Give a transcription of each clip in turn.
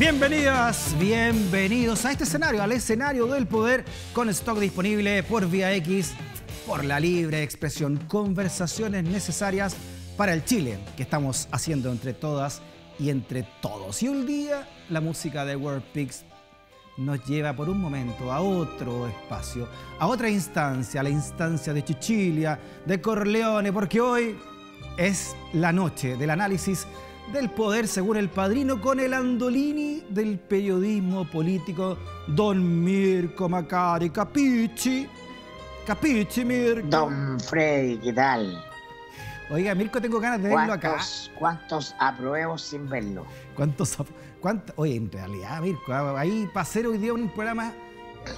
Bienvenidas, bienvenidos a este escenario, al escenario del poder, con stock disponible por Vía X, por la libre expresión, conversaciones necesarias para el Chile que estamos haciendo entre todas y entre todos. Y un día la música de World Picks nos lleva por un momento a otro espacio, a otra instancia, a la instancia de Chichilia, de Corleone, porque hoy es la noche del análisis del poder según el padrino, con el Andolini del periodismo político, don Mirko Macari. Capichi, capichi, Mirko. Don Freddy, ¿qué tal? Oiga, Mirko, tengo ganas de verlo acá. ¿Cuántos apruebos sin verlo? Oye, en realidad, Mirko, ahí para hacer hoy día un programa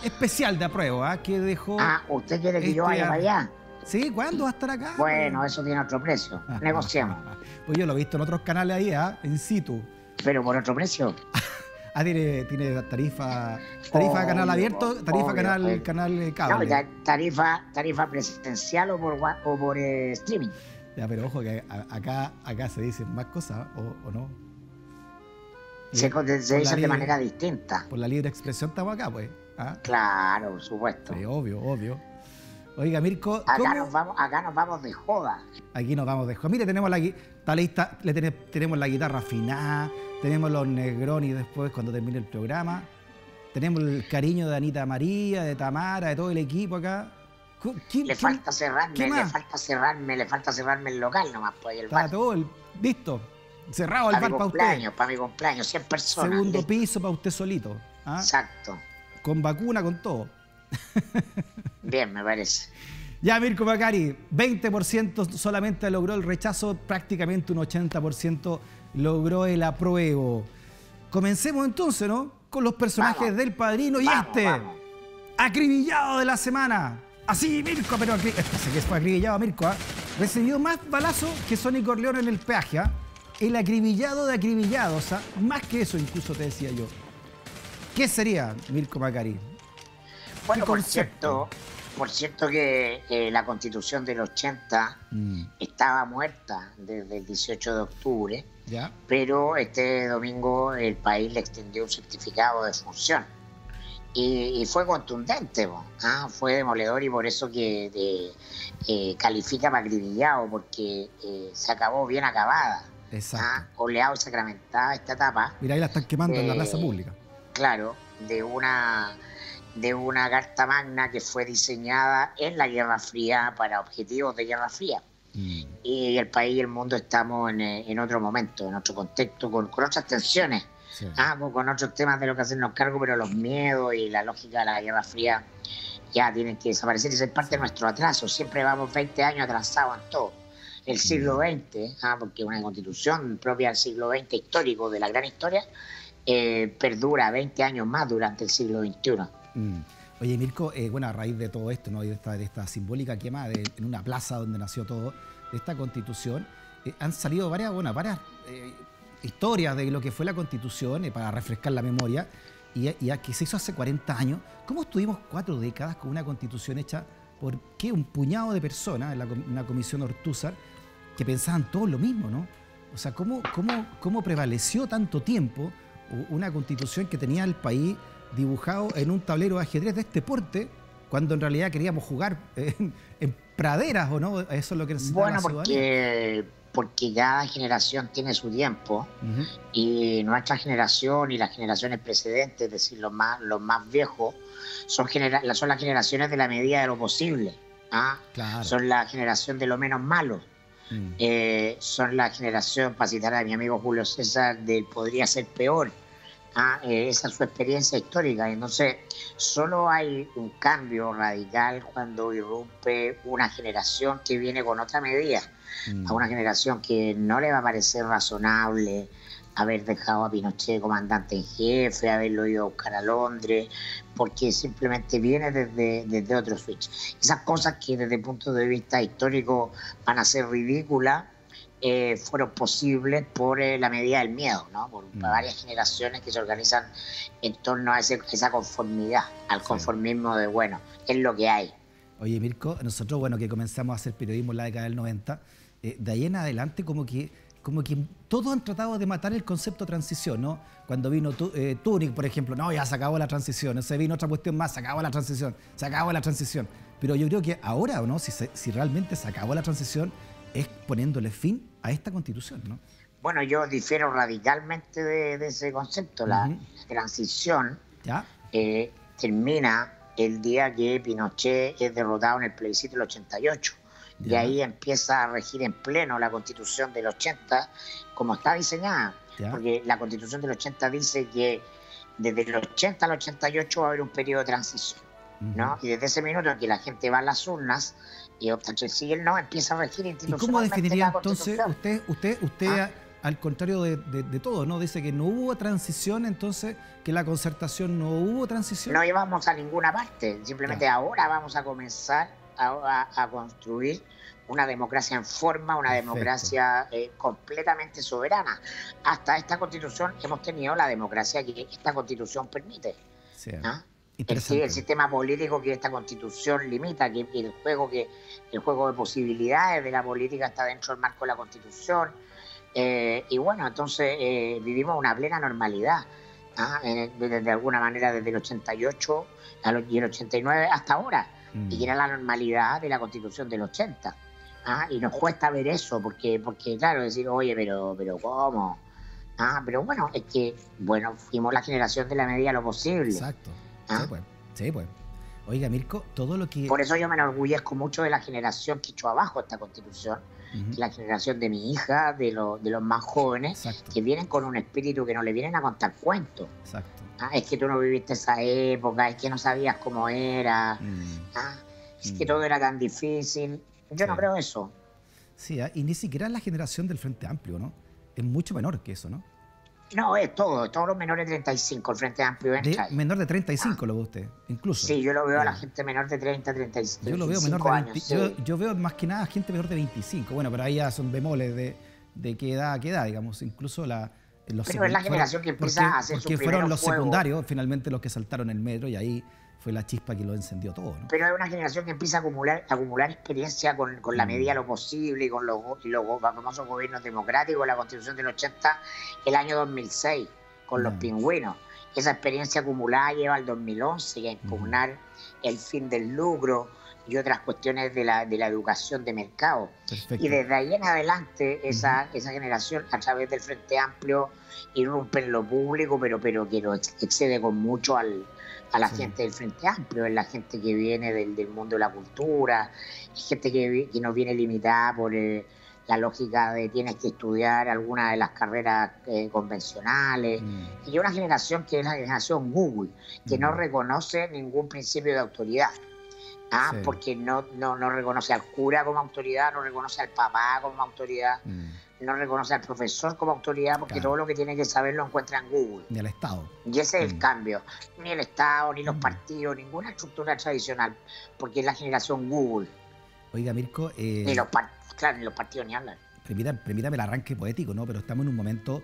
especial de apruebo, que dejó... ¿usted quiere que yo vaya para allá? Sí, ¿cuándo va a estar acá? Bueno, eso tiene otro precio. Negociamos. Pues yo lo he visto en otros canales ahí, en situ. ¿Pero por otro precio? Tiene tarifa canal abierto, tarifa canal cable. No, tarifa presencial o por streaming. Ya, pero ojo que acá se dicen más cosas, ¿o no? Se dicen de manera distinta. Por la libre expresión estamos acá, pues. Claro, por supuesto. Sí, obvio. Oiga, Mirko, acá nos vamos de joda. Aquí nos vamos de joda. Mire, tenemos tenemos la guitarra afinada, tenemos los Negroni después cuando termine el programa, tenemos el cariño de Anita María, de Tamara, de todo el equipo acá. Le falta cerrarme el local nomás, pues, el bar. Está todo listo, cerrado el bar para usted. Para mi cumpleaños, 100 personas. Segundo piso para usted solito. Exacto. Con vacuna, con todo. Bien, me parece. Ya, Mirko Macari, 20% solamente logró el rechazo, prácticamente un 80% logró el apruebo. Comencemos entonces, ¿no? Con los personajes del padrino y acribillado de la semana. Así, Mirko, pero sé que fue acribillado, Mirko, recibió más balazos que Sonny Corleone en el peaje, El acribillado de acribillados, más que eso incluso te decía yo. ¿Qué sería, Mirko Macari? Bueno, por cierto que la Constitución del 80 estaba muerta desde el 18 de octubre, ¿ya? Pero este domingo el país le extendió un certificado de función y fue contundente, fue demoledor, y por eso que califica para acribillado, porque se acabó bien acabada. Exacto. Oleado y sacramentada esta etapa. Mira, ahí la están quemando en la plaza pública. Claro, de una carta magna que fue diseñada en la Guerra Fría para objetivos de Guerra Fría. Y el país y el mundo estamos en otro momento, en otro contexto, con otras tensiones, sí. Con otros temas de lo que hacernos cargo, pero los miedos y la lógica de la Guerra Fría ya tienen que desaparecer y ser parte de nuestro atraso. Siempre vamos 20 años atrasados en todo. El siglo XX, porque una constitución propia del siglo XX, histórico, de la gran historia, perdura 20 años más durante el siglo XXI. Oye, Mirko, a raíz de todo esto, ¿no? de esta simbólica quema en una plaza donde nació todo, de esta Constitución, han salido varias historias de lo que fue la Constitución, para refrescar la memoria, y que se hizo hace 40 años. ¿Cómo estuvimos 4 décadas con una Constitución hecha por un puñado de personas en una comisión Ortúzar que pensaban todos lo mismo, ¿no? O sea, ¿cómo prevaleció tanto tiempo una Constitución que tenía el país dibujado en un tablero de ajedrez de este porte, cuando en realidad queríamos jugar en praderas, ¿o no? Eso es lo que necesitaba la ciudadanía. Porque cada generación tiene su tiempo, y nuestra generación y las generaciones precedentes, es decir, los más viejos, son las generaciones de la medida de lo posible. Claro. Son la generación de lo menos malo. Son la generación, para citar a mi amigo Julio César, del podría ser peor. Esa es su experiencia histórica. Entonces, solo hay un cambio radical cuando irrumpe una generación que viene con otra medida, a una generación que no le va a parecer razonable haber dejado a Pinochet comandante en jefe, haberlo ido a buscar a Londres, porque simplemente viene desde otro switch. Esas cosas que desde el punto de vista histórico van a ser ridículas, fueron posibles por la medida del miedo, ¿no? Por varias generaciones que se organizan en torno a esa conformidad, al conformismo de, bueno, es lo que hay. Oye, Mirko, nosotros, que comenzamos a hacer periodismo en la década del 90, de ahí en adelante como como que todos han tratado de matar el concepto de transición, ¿no? Cuando vino Túnez, por ejemplo, no, ya se acabó la transición. Se vino otra cuestión más, se acabó la transición, se acabó la transición. Pero yo creo que ahora, ¿o no? Si realmente se acabó la transición, es poniéndole fin a esta constitución, ¿no? Bueno, yo difiero radicalmente de ese concepto. La transición termina el día que Pinochet es derrotado en el plebiscito del 88. Y ahí empieza a regir en pleno la Constitución del 80 como está diseñada. Porque la Constitución del 80 dice que desde el 80 al 88 va a haber un periodo de transición, ¿no? Y desde ese minuto en que la gente va a las urnas y opta entre sí y el no, empieza a regir institucionalmente. ¿Y cómo definiría entonces usted al contrario de todo, ¿no? Dice que no hubo transición, entonces que la concertación no hubo transición? No llevamos a ninguna parte, simplemente ahora vamos a comenzar a construir una democracia en forma, una democracia completamente soberana. Hasta esta Constitución hemos tenido la democracia que esta Constitución permite. Sí. El sistema político que esta Constitución limita, que el juego de posibilidades de la política está dentro del marco de la Constitución. Y bueno, entonces vivimos una plena normalidad. De alguna manera desde el 88 y el 89 hasta ahora. Y que era la normalidad de la Constitución del 80. Y nos cuesta ver eso, porque claro, decir, oye, pero ¿cómo? Pero bueno, es que, bueno, fuimos la generación de la medida de lo posible. Exacto. Sí, pues. Oiga, Mirko, todo lo que... Por eso yo me enorgullezco mucho de la generación que echó abajo esta Constitución, la generación de mi hija, de los más jóvenes, que vienen con un espíritu que no le vienen a contar cuentos. Exacto. Es que tú no viviste esa época, es que no sabías cómo era, es que todo era tan difícil. Yo no creo eso. Sí, y ni siquiera la generación del Frente Amplio, ¿no? Es mucho menor que eso, ¿no? No, es todos los menores de 35, el Frente Amplio entra. Menor de 35 lo ve usted, incluso. Sí, yo lo veo a la gente menor de 30, 35. Yo lo veo menor de 20, yo veo más que nada gente menor de 25. Bueno, pero ahí ya son bemoles de qué edad, digamos. Incluso pero es la generación que empieza a hacer su primer fuego. Porque fueron los secundarios, finalmente, los que saltaron el metro, y ahí fue la chispa que lo encendió todo, ¿no? Pero es una generación que empieza a acumular experiencia con la medida de lo posible y con los famosos gobiernos democráticos, la Constitución del 80, el año 2006, con los pingüinos. Esa experiencia acumulada lleva al 2011, que a impugnar el fin del lucro y otras cuestiones de la educación de mercado. Perfecto. Y desde ahí en adelante, esa generación, a través del Frente Amplio, irrumpe en lo público, pero que lo excede con mucho a la gente del Frente Amplio. Es la gente que viene del mundo de la cultura, es gente que no viene limitada por la lógica de tienes que estudiar alguna de las carreras convencionales. Y una generación que es la generación Google, que no reconoce ningún principio de autoridad. Porque no reconoce al cura como autoridad, no reconoce al papá como autoridad, no reconoce al profesor como autoridad, porque todo lo que tiene que saber lo encuentra en Google. Ni al Estado. Y ese es el cambio. Ni el Estado, ni los partidos, ninguna estructura tradicional, porque es la generación Google. Oiga, Mirko... ni los partidos ni hablan. Permítame el arranque poético, ¿no? Pero estamos en un momento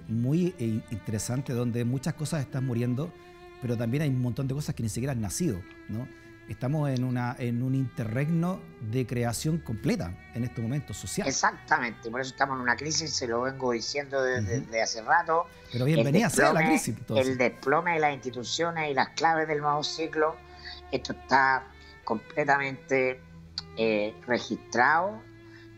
muy interesante donde muchas cosas están muriendo, pero también hay un montón de cosas que ni siquiera han nacido, ¿no? Estamos en un interregno de creación completa en este momento social. Exactamente, por eso estamos en una crisis, se lo vengo diciendo desde hace rato. Pero bienvenida sea la crisis. Entonces. El desplome de las instituciones y las claves del nuevo ciclo, esto está completamente registrado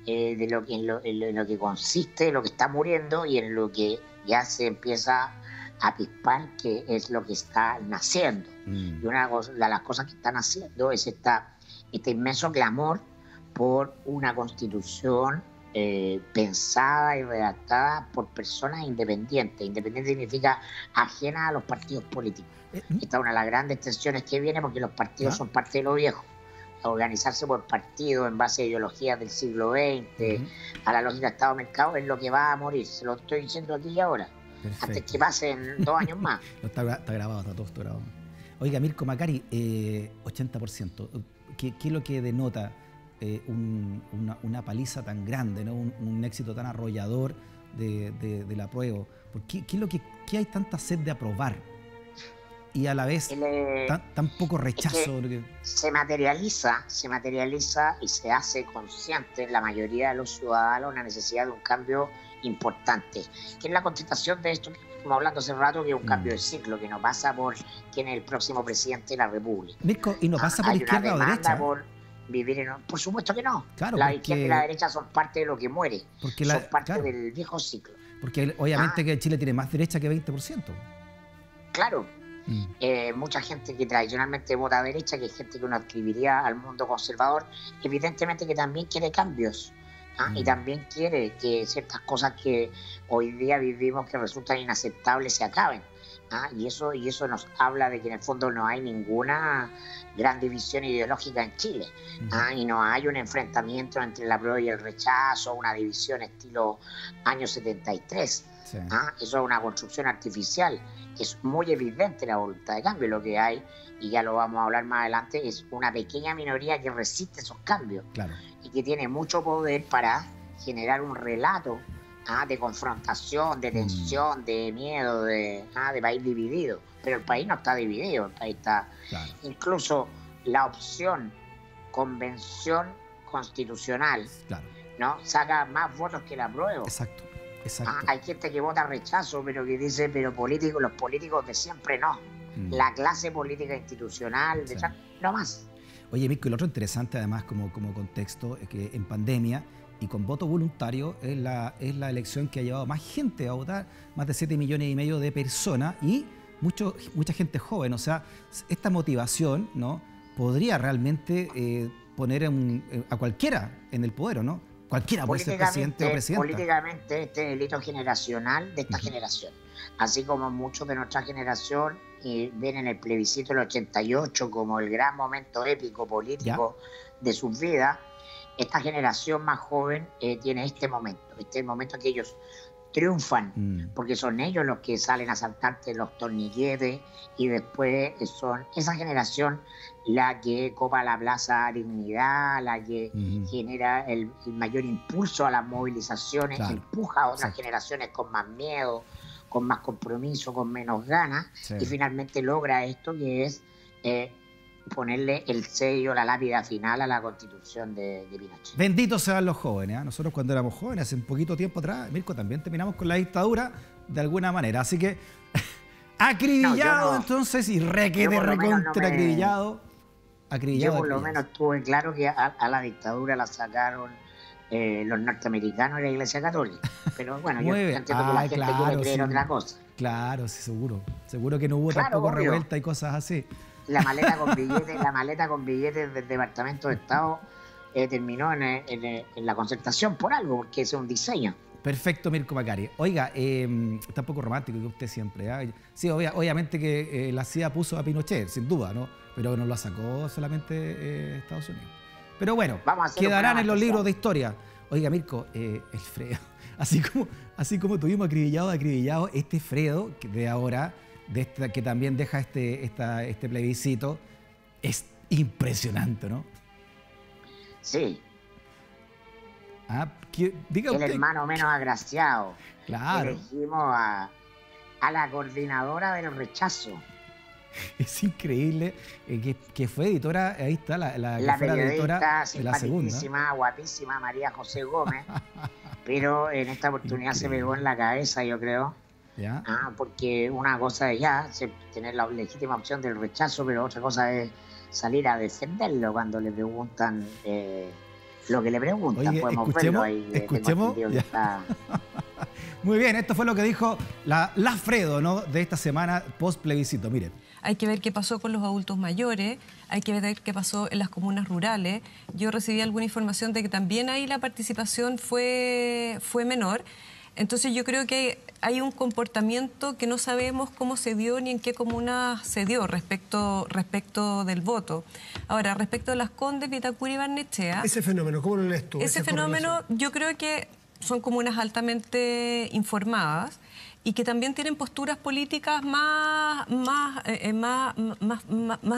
de lo que consiste, lo que está muriendo y en lo que ya se empieza a pispar, que es lo que está naciendo. Y una de las cosas que están haciendo es este inmenso clamor por una constitución pensada y redactada por personas independientes. Independiente significa ajena a los partidos políticos. Esta es una de las grandes tensiones que viene, porque los partidos son parte de lo viejo. Organizarse por partidos en base a ideologías del siglo XX, a la lógica de Estado-Mercado, es lo que va a morir. Se lo estoy diciendo aquí y ahora. Perfecto. Antes que pasen 2 años más. Está grabado, está todo grabado. Oiga, Mirko Macari, 80%. ¿Qué es lo que denota una paliza tan grande, ¿no? un éxito tan arrollador del apruebo? ¿Qué hay tanta sed de aprobar? y a la vez tan poco rechazo. Se materializa y se hace consciente en la mayoría de los ciudadanos la necesidad de un cambio importante, que es la contestación de esto que estamos hablando hace rato, que es un cambio de ciclo, que no pasa por quién es el próximo presidente de la República. Mirko, y no pasa por izquierda o derecha. Por supuesto que no. Claro, la izquierda y la derecha son parte de lo que muere, son parte del viejo ciclo. Porque obviamente que Chile tiene más derecha que 20%. Claro. Mucha gente que tradicionalmente vota a derecha, que es gente que uno adscribiría al mundo conservador, evidentemente que también quiere cambios. Y también quiere que ciertas cosas que hoy día vivimos que resultan inaceptables se acaben. Y eso nos habla de que en el fondo no hay ninguna gran división ideológica en Chile. Y no hay un enfrentamiento entre el apruebo y el rechazo, una división estilo año 73. Sí. Eso es una construcción artificial. Es muy evidente la voluntad de cambio. Lo que hay, y ya lo vamos a hablar más adelante, es una pequeña minoría que resiste esos cambios. Claro. Y que tiene mucho poder para generar un relato de confrontación, de tensión, de miedo, de país dividido. Pero el país no está dividido, el país está... Claro. Incluso la opción convención constitucional, claro, ¿no? Saca más votos que el apruebo. Exacto. Hay gente que vota rechazo, pero que dice, pero los políticos de siempre no. La clase política institucional, sí, no más. Oye, Mirko, y lo otro interesante además como contexto es que en pandemia y con voto voluntario es la elección que ha llevado más gente a votar, más de 7,5 millones de personas y mucha gente joven. O sea, esta motivación, ¿no?, podría realmente poner a cualquiera en el poder, ¿o no? Cualquiera puede ser presidente o presidenta. Políticamente este es el hito generacional de esta generación. Así como muchos de nuestra generación ven en el plebiscito del 88 como el gran momento épico político de sus vidas, esta generación más joven tiene este momento en que ellos triunfan, porque son ellos los que salen a saltarte los torniquetes y después son esa generación la que copa la plaza Dignidad, la que genera el mayor impulso a las movilizaciones, claro, empuja a otras generaciones con más miedo, con más compromiso, con menos ganas, y finalmente logra esto que es ponerle el sello, la lápida final a la Constitución de Pinochet. Benditos sean los jóvenes. Nosotros cuando éramos jóvenes, hace un poquito tiempo atrás, Mirko, también terminamos con la dictadura de alguna manera. Así que acribillado entonces y acribillado. Yo por lo menos tuve claro que a la dictadura la sacaron los norteamericanos y la Iglesia Católica. Pero bueno, yo entiendo que la gente quiere creer otra cosa. Claro, sí, seguro. Seguro que no hubo tampoco revuelta y cosas así. La maleta con billetes del Departamento de Estado terminó en la Concertación por algo, porque es un diseño. Perfecto, Mirko Macari. Oiga, está un poco romántico que usted siempre. Sí, obviamente que la CIA puso a Pinochet, sin duda, ¿no? Pero no lo sacó solamente Estados Unidos. Pero bueno, quedarán en los libros de historia. Oiga, Mirko, el Fredo, así como tuvimos acribillado, este Fredo de ahora, que también deja este plebiscito, es impresionante, ¿no? Sí. Diga el usted. Hermano menos agraciado. Claro. Elegimos a la coordinadora del rechazo. Es increíble que fue editora, ahí está la periodista de la segunda. Guapísima María José Gómez, pero en esta oportunidad se pegó en la cabeza, yo creo. ¿Ya? Porque una cosa es tener la legítima opción del rechazo, pero otra cosa es salir a defenderlo cuando le preguntan lo que le preguntan. Oye, podemos verlo ahí. Escuchemos. Muy bien, esto fue lo que dijo la Fredo, ¿no?, de esta semana post plebiscito. Miren. Hay que ver qué pasó con los adultos mayores, hay que ver qué pasó en las comunas rurales. Yo recibí alguna información de que también ahí la participación fue menor. Entonces yo creo que hay un comportamiento que no sabemos cómo se dio ni en qué comuna se dio respecto del voto. Ahora, respecto a Las Condes, Vitacura y Barnechea... Ese fenómeno, ¿cómo lo lees tú? Ese fenómeno yo creo que son comunas altamente informadas y que también tienen posturas políticas más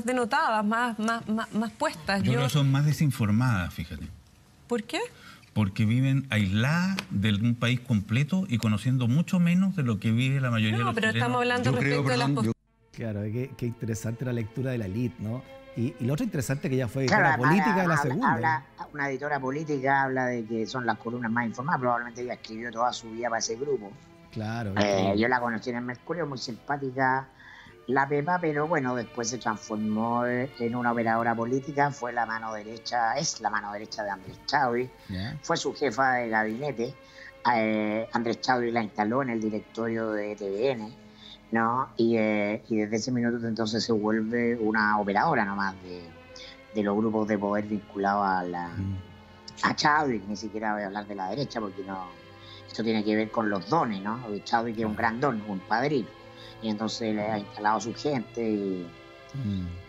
denotadas, más puestas. Yo creo que son más desinformadas, fíjate. ¿Por qué? Porque viven aisladas de un país completo y conociendo mucho menos de lo que vive la mayoría de los chilenos. No, pero estamos hablando respecto de las posturas. Claro, qué interesante la lectura de la elite, ¿no? Y lo otro interesante que ella fue Claro, editora política de la segunda. Una editora política habla de que son las columnas más informadas. Probablemente ella escribió toda su vida para ese grupo. Claro. Yo la conocí en el Mercurio, muy simpática la Pepa, pero bueno, después se transformó en una operadora política. Fue la mano derecha, es la mano derecha de Andrés Chadwi. Yeah. Fue su jefa de gabinete. Andrés Chadwi la instaló en el directorio de TVN, ¿no? Y desde ese minuto entonces se vuelve una operadora nomás de los grupos de poder vinculados a Chadwick. Ni siquiera voy a hablar de la derecha porque no, esto tiene que ver con los dones, ¿no? Chadwick es un gran don, un padrino, y entonces le ha instalado a su gente y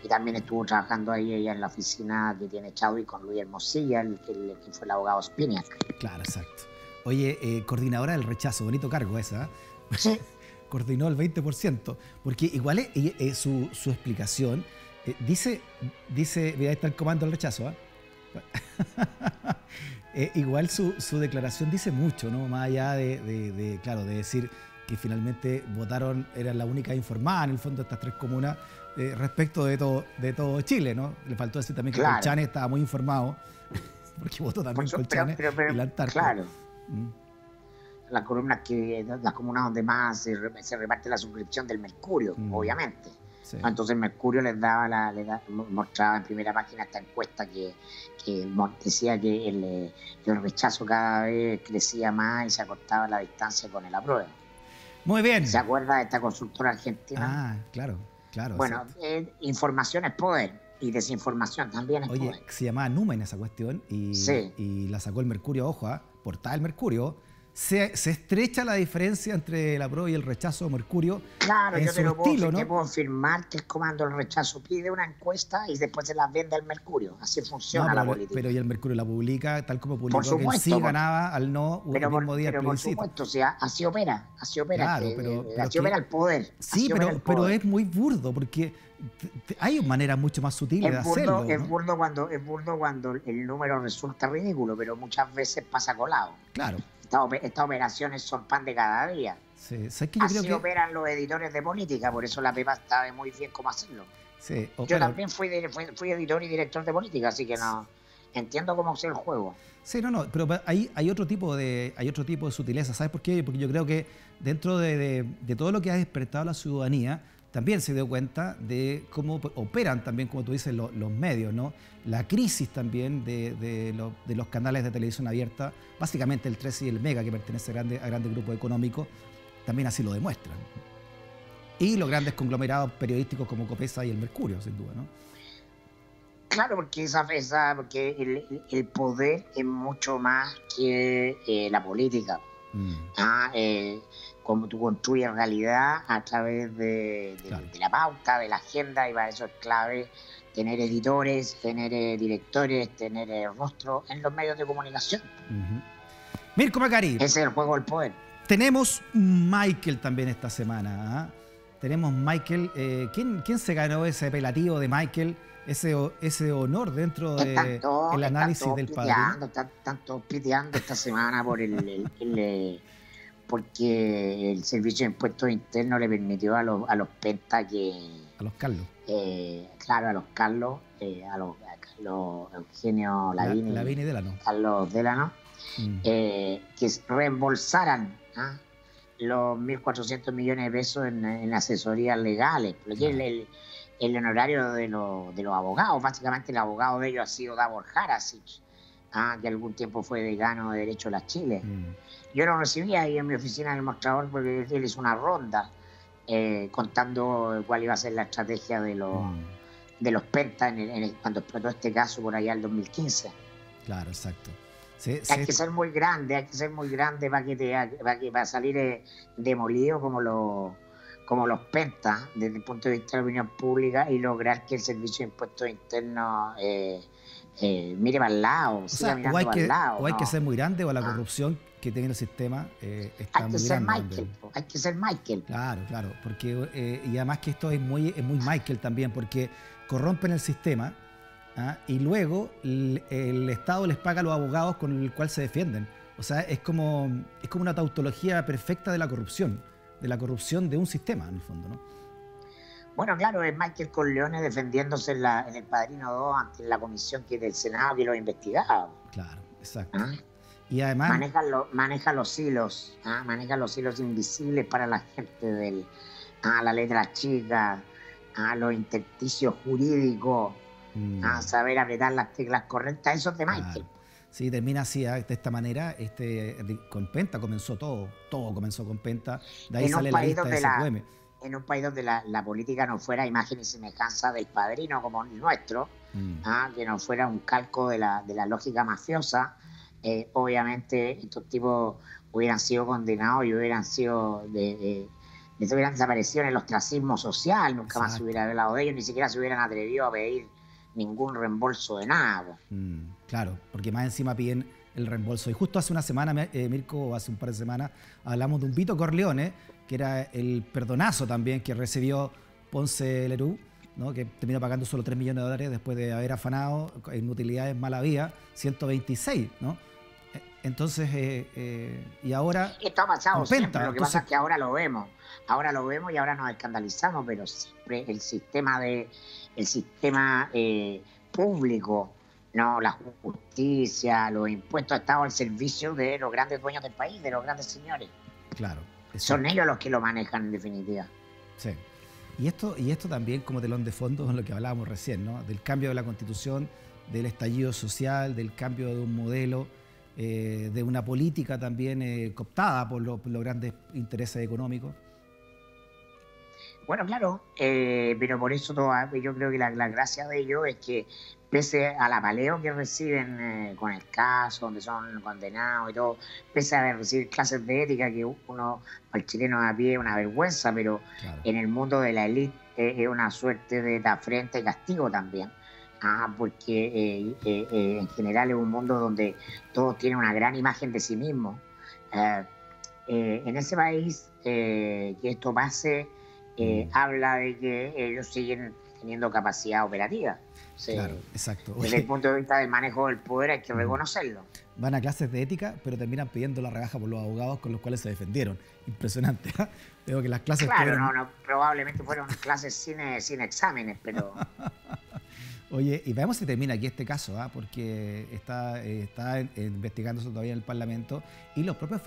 también estuvo trabajando ahí ella en la oficina que tiene Chadwick con Luis Hermosilla, que fue el abogado Spiniak. Claro, exacto. Oye, coordinadora del rechazo, bonito cargo esa, ¿eh? Sí. Coordinó el 20%, porque igual su explicación dice, mira, ahí está el comando del rechazo, igual su declaración dice mucho, ¿no? Más allá de decir que finalmente votaron, eran la única informada en el fondo de estas tres comunas respecto de todo Chile, ¿no? Le faltó decir también que Colchane estaba muy informado, porque votó también Colchane y la Antártida. Claro. Las comunas donde más se reparte la suscripción del Mercurio, obviamente. Sí. Entonces el Mercurio mostraba en primera página esta encuesta que decía que el rechazo cada vez crecía más y se acortaba la distancia con el apruebo. Muy bien. ¿Se acuerda de esta consultora argentina? Claro. Bueno, información es poder y desinformación también es poder. Oye, se llamaba Numen esa cuestión y la sacó el Mercurio, ojo, portada del Mercurio. Se estrecha la diferencia entre el apruebo y el rechazo de Mercurio. Claro, yo te lo puedo confirmar que el comando del rechazo pide una encuesta y después se la vende al Mercurio. Así funciona la política. Pero y el Mercurio la publica tal como publicó, que él sí ganaba al no el mismo día del plebiscito. Por supuesto, o sea, así opera. Así opera el poder. Sí, pero es muy burdo porque hay maneras mucho más sutiles de hacerlo. Es burdo cuando el número resulta ridículo, pero muchas veces pasa colado. Claro. Estas operaciones son pan de cada día. Sí. ¿Sabes que yo así creo que operan los editores de política, por eso la Pepa sabe muy bien cómo hacerlo. Sí, yo también fui editor y director de política, así que no entiendo cómo es el juego. Sí, pero hay otro tipo de sutileza. ¿Sabes por qué? Porque yo creo que dentro de todo lo que ha despertado la ciudadanía, también se dio cuenta de cómo operan también, como tú dices, los medios, ¿no? La crisis también de los canales de televisión abierta, básicamente el 13 y el Mega, que pertenece a grandes grupos económicos, también así lo demuestran. Y los grandes conglomerados periodísticos como Copesa y el Mercurio, sin duda, ¿no? Claro, porque el poder es mucho más que la política. Como tú construyes realidad a través de la pauta, de la agenda, y para eso es clave tener editores, tener directores, tener rostro en los medios de comunicación. Mirko Macari. Ese es el juego del poder. Tenemos Michael también esta semana. Tenemos Michael. ¿Quién se ganó ese apelativo de Michael? Ese honor dentro del análisis del padrino. Están todos piteando esta semana porque el Servicio de Impuestos Internos le permitió a los pentas que... A los Carlos. Claro, a los Carlos, a los Eugenio Lavín y Delano. Carlos Delano, que reembolsaran los 1.400 millones de pesos en asesorías legales. El honorario de los abogados, básicamente el abogado de ellos ha sido Davor Harasic, que algún tiempo fue decano de Derecho de la Chile. Yo lo recibí ahí en mi oficina en el mostrador porque él hizo una ronda contando cuál iba a ser la estrategia de los pentas cuando explotó este caso por allá el 2015. Claro, exacto. Hay que ser muy grande para salir demolido como los pentas desde el punto de vista de la opinión pública y lograr que el Servicio de Impuestos Internos mire para el lado, o hay que ser muy grande o la corrupción que tiene el sistema está muy grande. Hay que ser Michael. Claro, porque y además que esto es muy Michael también, porque corrompen el sistema y luego el Estado les paga a los abogados con el cual se defienden. O sea, es como una tautología perfecta de la corrupción de un sistema, en el fondo, ¿no? Bueno, claro, es Michael Corleone defendiéndose en El Padrino 2 ante la comisión del Senado que lo investigaba. Claro, exacto. ¿Ah? Y además... Maneja los hilos, maneja los hilos invisibles para la gente la letra chica, los intersticios jurídicos, saber apretar las teclas correctas, eso es de Michael. Claro. Sí, termina así, de esta manera, con Penta comenzó todo comenzó con Penta, de ahí sale la lista de SQM. En un país donde la política no fuera imagen y semejanza del Padrino como el nuestro, que no fuera un calco de la lógica mafiosa, obviamente estos tipos hubieran sido condenados y hubieran desaparecido en el ostracismo social, nunca más se hubiera hablado de ellos, ni siquiera se hubieran atrevido a pedir ningún reembolso de nada. Claro, porque más encima piden el reembolso. Y justo hace una semana, Mirko, hace un par de semanas, hablamos de un Vito Corleone, que era el perdonazo también que recibió Ponce Lerú, ¿no? Que terminó pagando solo $3 millones después de haber afanado en utilidades mala vida 126, ¿no? Entonces, y ahora... Esto ha pasado siempre, lo que entonces, pasa es que ahora lo vemos y ahora nos escandalizamos, pero siempre el sistema público, ¿no? La justicia, los impuestos, ha estado al servicio de los grandes dueños del país, de los grandes señores. Claro. Son ellos los que lo manejan en definitiva. Sí. Y esto también como telón de fondo en lo que hablábamos recién, ¿no? Del cambio de la Constitución, del estallido social, del cambio de un modelo, de una política también cooptada por los grandes intereses económicos. Bueno, claro, pero por eso yo creo que la gracia de ello es que pese al apaleo que reciben con el caso, donde son condenados y todo, pese a recibir clases de ética que uno, para el chileno a pie, es una vergüenza, pero claro, en el mundo de la élite es una suerte de afrenta y castigo también. Porque en general es un mundo donde todos tienen una gran imagen de sí mismos. En ese país, que esto pase, habla de que ellos siguen teniendo capacidad operativa. Claro, exacto. Desde el punto de vista del manejo del poder hay que reconocerlo. Van a clases de ética, pero terminan pidiendo la rebaja por los abogados con los cuales se defendieron. Impresionante. Veo que las clases... Claro, probablemente fueron clases sin exámenes, pero... Oye, y veamos si termina aquí este caso, porque está investigándose todavía en el Parlamento y los propios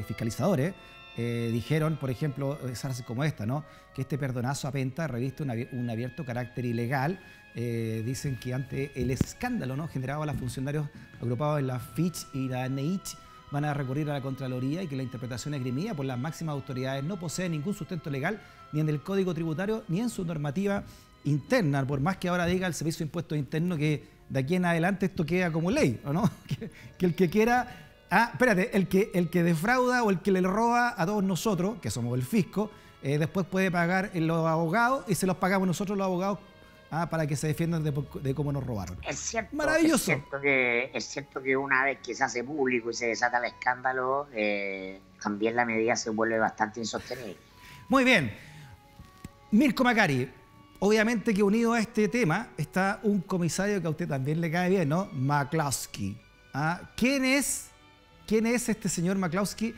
fiscalizadores dijeron, por ejemplo, frases como esta, ¿no? Que este perdonazo a Penta reviste un abierto carácter ilegal. Dicen que ante el escándalo, ¿no?, generado a los funcionarios agrupados en la Fitch y la NEICH van a recurrir a la Contraloría y que la interpretación esgrimida por las máximas autoridades no posee ningún sustento legal ni en el Código Tributario ni en su normativa interna, por más que ahora diga el Servicio de Impuestos Internos que de aquí en adelante esto queda como ley, ¿o no? Que el que quiera... el que defrauda o el que le roba a todos nosotros, que somos el fisco, después puede pagar los abogados y se los pagamos nosotros los abogados para que se defiendan de cómo nos robaron. Es cierto, maravilloso. Es cierto que una vez que se hace público y se desata el escándalo, también la medida se vuelve bastante insostenible. Muy bien. Mirko Macari, obviamente que unido a este tema está un comisario que a usted también le cae bien, ¿no? McCloskey. ¿Quién es este señor McCloskey?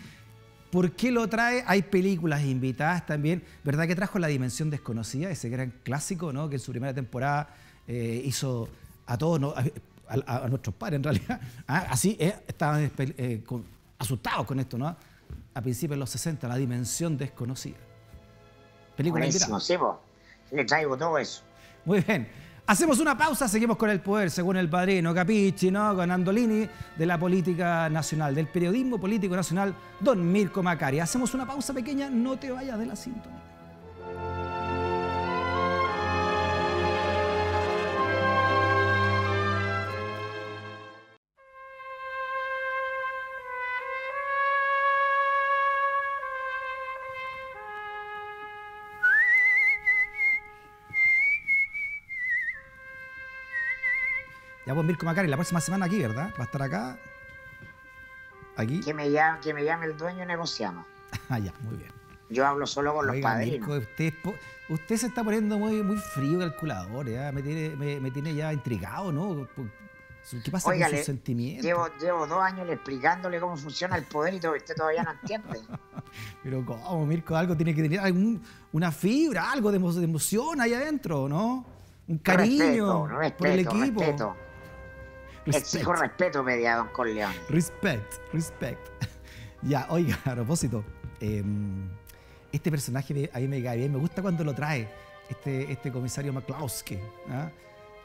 ¿Por qué lo trae? Hay películas invitadas también. ¿Verdad que trajo La Dimensión Desconocida? Ese gran clásico, ¿no? Que en su primera temporada hizo a todos, ¿no?, a nuestros padres en realidad. Así estaban asustados con esto, ¿no? A principios de los 60, La Dimensión Desconocida. Película invitada. Sí, le traigo todo eso. Muy bien. Hacemos una pausa, seguimos con El Poder, según el padrino Capichi, ¿no?, con Andolini, de la política nacional, del periodismo político nacional, don Mirko Macari. Hacemos una pausa pequeña, no te vayas de la sintonía. Ya pues, Mirko Macari, la próxima semana aquí, ¿verdad? Va a estar acá. Aquí. Que me llame el dueño y negociamos. Ya, muy bien. Yo hablo solo con los padrinos. Mirko, usted se está poniendo muy frío calculador, ¿ya? Me tiene ya intrigado, ¿no? ¿Qué pasa con sus sentimientos? Llevo 2 años explicándole cómo funciona el poder y usted todavía no entiende. Pero ¿cómo, Mirko? Algo tiene que tener, una fibra, algo de emoción ahí adentro, ¿no? Un cariño por el equipo. Respeto. Exijo respeto, pedía don Corleone. Respect. Ya, oiga, a propósito, este personaje a mí me cae bien, me gusta cuando lo trae este comisario McCloskey, ¿ah?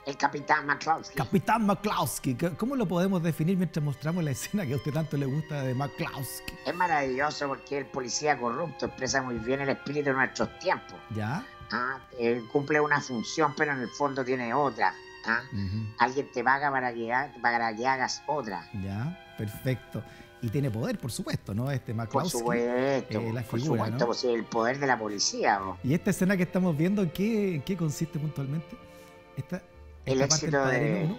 El capitán McCloskey. Capitán McCloskey. ¿Cómo lo podemos definir mientras mostramos la escena que a usted tanto le gusta de McCloskey? Es maravilloso porque el policía corrupto expresa muy bien el espíritu de nuestros tiempos. ¿Ya? Él cumple una función, pero en el fondo tiene otra. Alguien te paga para que hagas otra. Ya, perfecto. Y tiene poder, por supuesto, ¿no? McCloskey. Por supuesto, la figura, por supuesto, ¿no? Pues, el poder de la policía. ¿No? ¿Y esta escena que estamos viendo, en qué consiste puntualmente? El éxito de...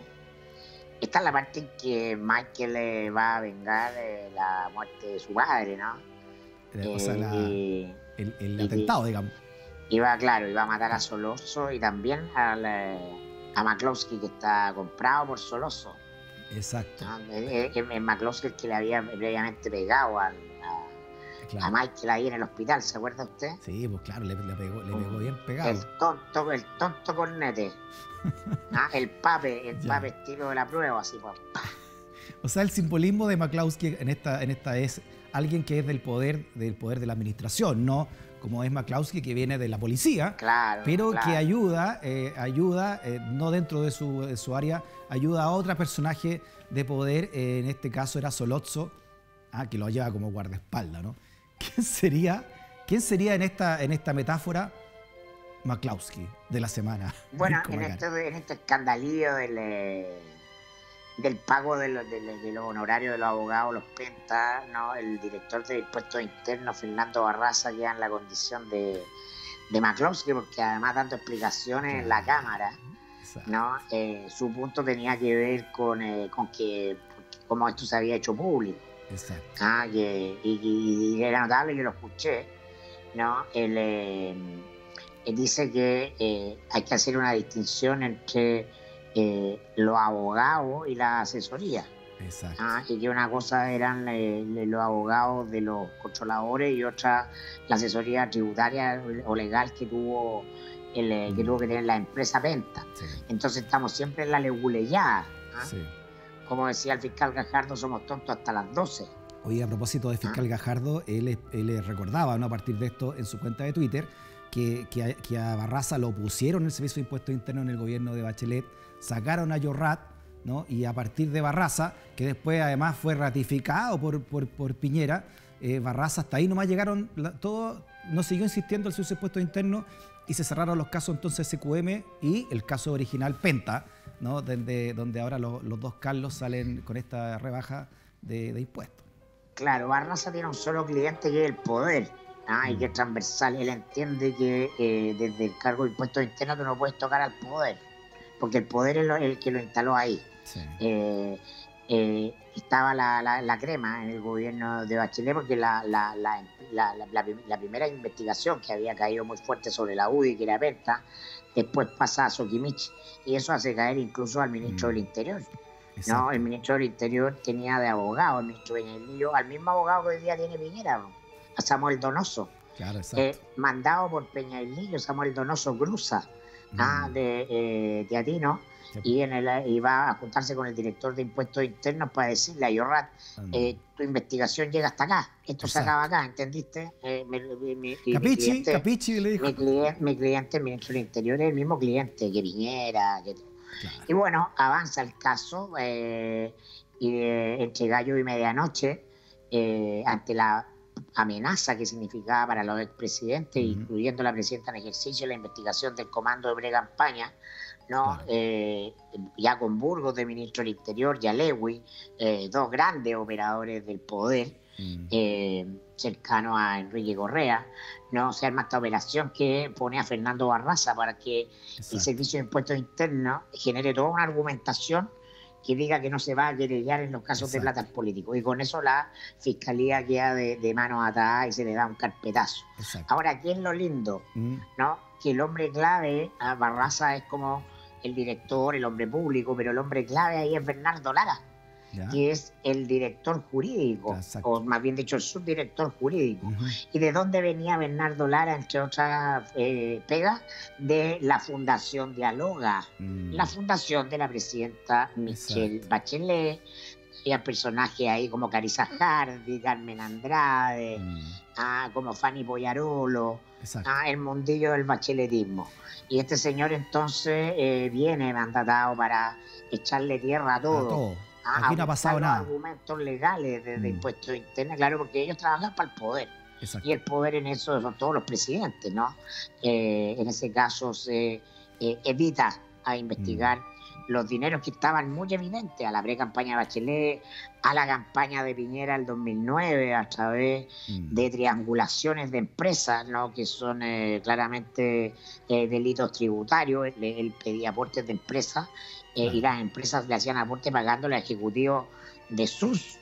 Esta es la parte en que Michael va a vengar la muerte de su padre, ¿no? O sea, el atentado, digamos. Iba a matar a Soloso y también a McCloskey, que está comprado por Soloso. Exacto. Es McCloskey que le había previamente pegado a Michael ahí en el hospital, ¿se acuerda usted? Sí, pues claro, le pegó bien pegado. El tonto cornete. El pape estilo de la prueba, así pues. O sea, el simbolismo de McCloskey en esta es alguien que es del poder de la administración, no como es McCloskey, que viene de la policía, pero que ayuda, no dentro de su área, ayuda a otro personaje de poder, en este caso era Sollozzo, que lo lleva como guardaespaldas, ¿no? ¿Quién sería en esta metáfora McCloskey de la semana? Bueno, en este escandalillo del pago de los honorarios de los abogados, los pentas, ¿no? El director de Impuestos Internos, Fernando Barraza, queda en la condición de McCloskey, porque además dando explicaciones en la Cámara, ¿no? Su punto tenía que ver con que cómo esto se había hecho público. Exacto. Y era notable, yo lo escuché, ¿no? Él dice que hay que hacer una distinción entre los abogados y la asesoría. Exacto. Y que una cosa eran los abogados de los controladores y otra la asesoría tributaria o legal que tuvo que tener la empresa Penta. Sí. Entonces estamos siempre en la leguleyada. Sí. Como decía el fiscal Gajardo, somos tontos hasta las 12. Oye, a propósito de fiscal Gajardo, él recordaba, ¿no?, a partir de esto en su cuenta de Twitter, que a Barraza lo pusieron en el Servicio de Impuestos Internos en el gobierno de Bachelet, sacaron a Llorrat, ¿no? Y a partir de Barraza, que después además fue ratificado por Piñera, Barraza hasta ahí nomás llegaron, no siguió insistiendo el Servicio de Impuestos Internos y se cerraron los casos entonces SQM y el caso original Penta, ¿no? Donde ahora los dos Carlos salen con esta rebaja de impuestos. Claro, Barraza tiene un solo cliente que es el poder, y que es transversal. Él entiende que desde el cargo de impuestos internos tú no puedes tocar al poder, porque el poder es el que lo instaló ahí. Sí. Estaba la crema en el gobierno de Bachelet, porque la primera investigación que había caído muy fuerte sobre la UDI, que era Penta, después pasa a Sokimich, y eso hace caer incluso al ministro del Interior. Exacto. No, el ministro del Interior tenía de abogado, el ministro Peñailillo, al mismo abogado que hoy día tiene Piñera, a Samuel Donoso. Claro, exacto. Mandado por Peñailillo, Samuel Donoso cruza de Teatino, y va a juntarse con el director de Impuestos Internos para decirle a Llorrat, tu investigación llega hasta acá, esto se acaba acá, ¿entendiste? Capichi, le dijo. Mi cliente, el ministro del Interior, es el mismo cliente que Piñera, Claro. Y bueno, avanza el caso y entre gallo y medianoche, ante la amenaza que significaba para los expresidentes, incluyendo la presidenta en ejercicio, la investigación del comando de pre-campaña, ¿no? Claro. Ya con Burgos de ministro del Interior, y Alewi, dos grandes operadores del poder, cercanos a Enrique Correa, ¿no? Se arma esta operación que pone a Fernando Barraza para que el Servicio de Impuestos Internos genere toda una argumentación que diga que no se va a querellar en los casos de platas políticos. Y con eso la fiscalía queda de manos atadas y se le da un carpetazo. Ahora, ¿qué es lo lindo? ¿No? Que el hombre clave a Barraza es como el director, el hombre público, pero el hombre clave ahí es Bernardo Lara, que es el director jurídico, o más bien dicho, el subdirector jurídico. ¿Y de dónde venía Bernardo Lara, entre otras pegas? De la Fundación Dialoga, la fundación de la presidenta Michelle Bachelet. Había personajes ahí como Carissa Hardy, Carmen Andrade, como Fanny Poyarolo, el mundillo del bacheletismo. Y este señor entonces viene mandatado para echarle tierra a todo. Aquí no ha pasado nada. Argumentos legales de impuestos internos, claro, porque ellos trabajan para el poder. Y el poder en eso son todos los presidentes, ¿no? En ese caso se evita a investigar los dineros que estaban muy evidentes a la pre-campaña de Bachelet, a la campaña de Piñera el 2009, a través de triangulaciones de empresas, ¿no? Que son claramente delitos tributarios. Él pedía aportes de empresas y las empresas le hacían aporte pagándole a ejecutivos de sus